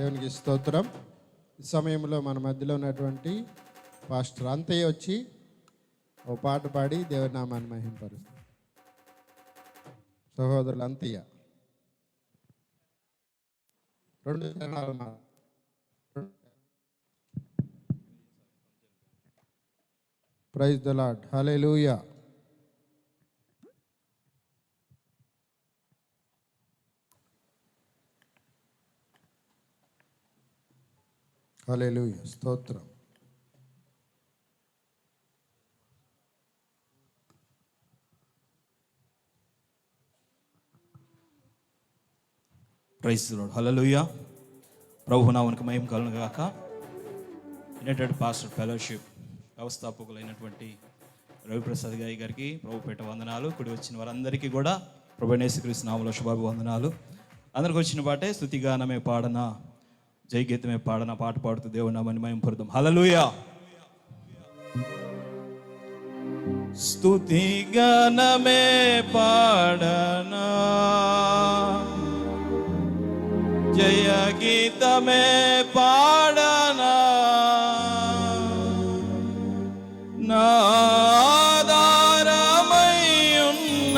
దేవునికి స్తోత్రం. ఈ సమయంలో మన మధ్యలో ఉన్నటువంటి పాస్టర్ అంతయ్య వచ్చి ఓ పాట పాడి దేవుని నామాన్ని మహింపరుస్తారు. సహోదరులు అంతయ్య 2 చరణాలు. Praise the Lord. Hallelujah. Hallelujah. స్తోత్రం. Praise the Lord. హల్లెలూయా. ప్రభువు నామమునకు మహిమ కలుగును గాక. యునైటెడ్ పాస్టర్ ఫెలోషిప్ వ్యవస్థాపకులైనటువంటి రవిప్రసాద్ గారికి ప్రభుపేట వందనాలు. కుడి వచ్చిన వారందరికీ కూడా ప్రభువైన యేసుక్రీస్తు నామములో శుభాభివందనాలు. అందరికి వచ్చిన పాటే స్తుతిగానమే పాడన జయగీతమే పాడన పాట పాడుతూ దేవుని నామాన్ని మహిమపరుద్దాం. హల్లెలూయా. స్తుతిగానమే పాడనా జయ గీతమే పాడనా నాధారమయ్యున్న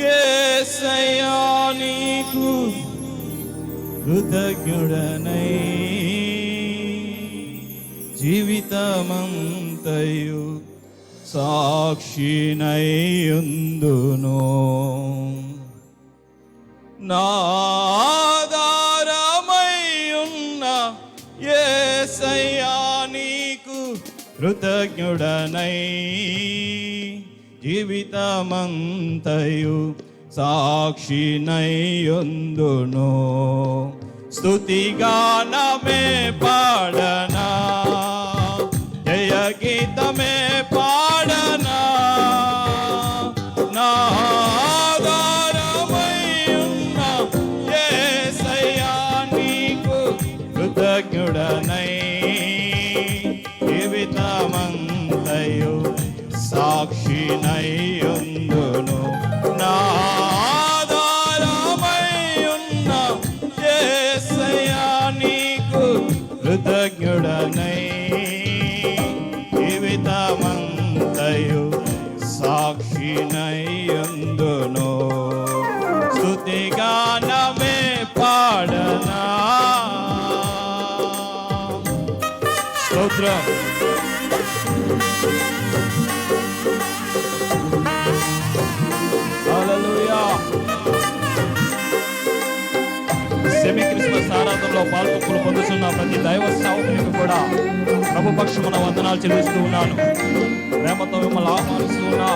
యేసయ్యా నీకు కృతజ్ఞుడనై జీవితమంతయు సాక్షినైయుందును నాధారమయ్యున్న యేసయ్యా నీకు కృతజ్ఞుడనై జీవితమంతయు సాక్షినైయుందును స్తుతిగానమే పాడనా జయ గీతమే పాడనా నాధారమయ్యున్న యేసయ్యా నీకు కృతజ్ఞుడనై జీవితమంతయు సాక్షినైయుందును నాధారమయ్యున్న యేసయ్యా నీకు కృతజ్ఞుడనై జీవితమంతయు సాక్షినైయుందును స్తుతిగానమే పాడనా. స్తోత్రం. హల్లెలూయా. సెమీ క్రిస్మస్ ఆరాధనలో పాల్గొప్పులు పొందుతున్న ప్రతి దైవ సేవకునికి కూడా ప్రభు పక్షమున వందనాలు చెల్లిస్తూ ఉన్నాను. ప్రేమతో మిమ్మల్ని ఆహ్వానిస్తూ ఉన్నా.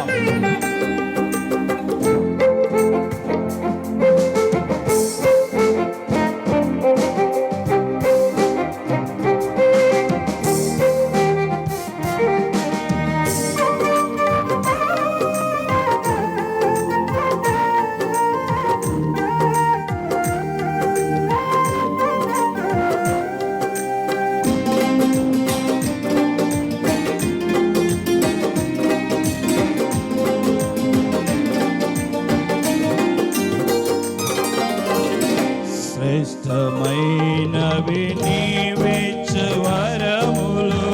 శ్రేష్టమైనవి నీవిచ్చు వరములు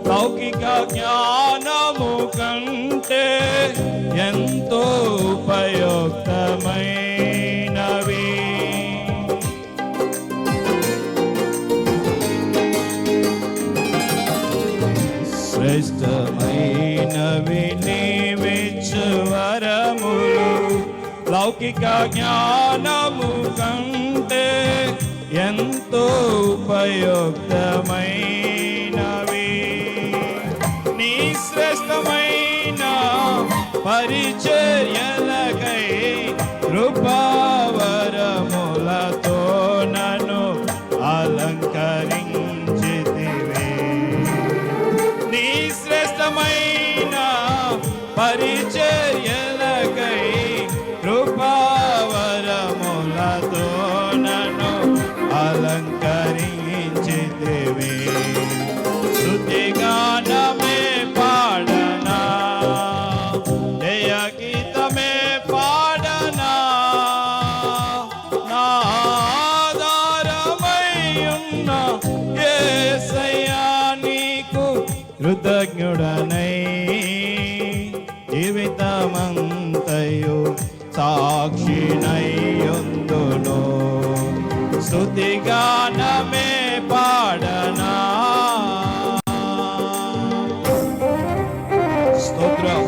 లౌకిక జ్ఞానము కంటే ఎంతో ఉపయుక్తమైనవి. శ్రేష్టమైనవి నీవిచ్చు వరములు లౌకిక జ్ఞానము కంటే ఎంతో ఉపయుక్తమైనవి. నీ శ్రేష్టమైన పరిచర్యలకై కృపావరములతో నన్ను అలంకరించితివే. నీ శ్రేష్టమైన పరిచర్యలకై కృపావరములతో నన్ను అలంకరించితివే. స్తుతిగానమే పాడనా జయ గీతమే పాడనా నాధారం కృతజ్ఞుడనై జీవితమంతయు సాక్షినయ్యుందును స్తుతిగానమే పాడనా స్తోత్రం.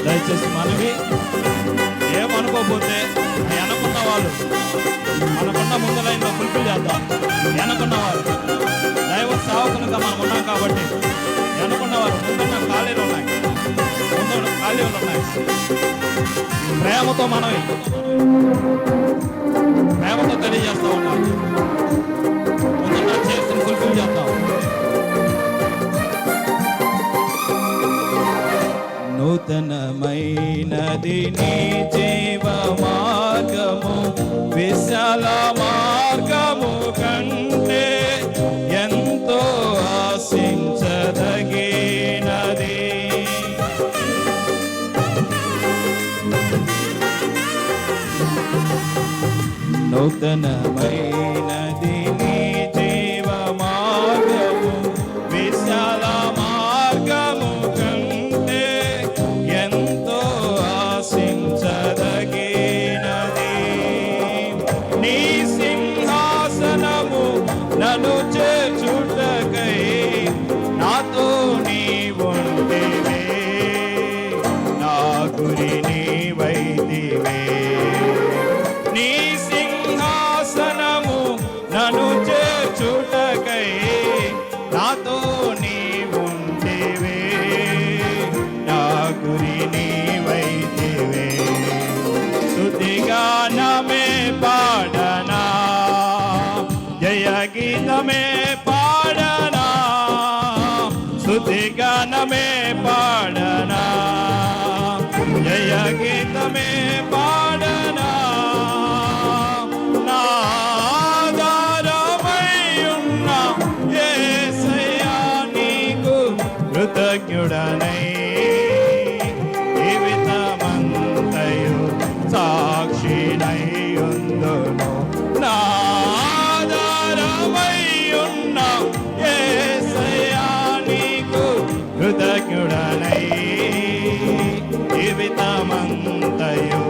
దయచేసి మనవి ఏమనుకోకపోతే వెనకున్న వాళ్ళు మనకున్న ముందు లైన్లో ఫుల్ఫిల్ చేద్దాం. వెనకున్న వారు దైవ సేవకులుగా మనం ఉన్నాం కాబట్టి వెనకున్న వారు ముందున్న ఖాళీలు ఉన్నాయి, ముందున్న ఖాళీలు ఉన్నాయి. ప్రేమతో మనవి ప్రేమతో తెలియజేస్తూ ఉన్నాం. ముందున్న చేసిన ఫుల్ఫిల్ చేద్దాం. నూతనమైనది నీ జీవ మార్గము విశాల మార్గము కంటే ఎంతో ఆశించదగినది. నూతనమైనది నీ జీవ మార్గము విశాల మార్గము కంటే ఎంతో ఆశించదగినది. నీ సింహాసనము నన్ను చేర్చుటకై నాతో నీవుంటివే, నా గురి నీవైతివే. నీ సింహాసనము నన్ను చేర్చుటకై నాతో నీవుంటివే, నా గురి నీవైతివే. స్తుతిగానమే పాడనా, జయ గీతమే పాడనా, స్తుతిగానమే పాడనా, జయ గీతమే పాడనా. నా ఆధారమై ఉన్న యేసయ్యా నీకు కృతజ్ఞుడనై జీవితమంతయు సాక్షినయ్యుందును. నా ఆధారమై ఉన్న యేసయ్యా నీకు కృతజ్ఞుడనై జీవితమంతయు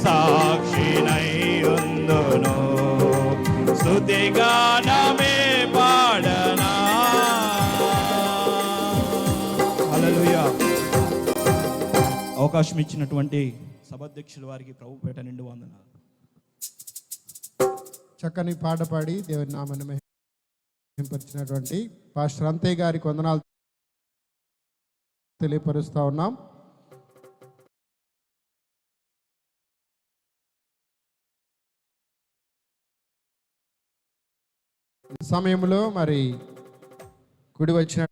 సాక్షినయ్యుందును. స్తుతిగానమే పాడనా. హల్లెలూయా. అవకాశం ఇచ్చినటువంటి సభాధ్యక్షుల వారికి ప్రభుపేట నిండు వందనాలు. చక్కని పాట పాడి దేవుని నామాన్ని మహిమపరిచినటువంటి పాస్టర్ అంతయ్య గారికి వందనాలు తెలియపరుస్తూ ఉన్నాం. ఈ సమయంలో మరి కుడి వచ్చిన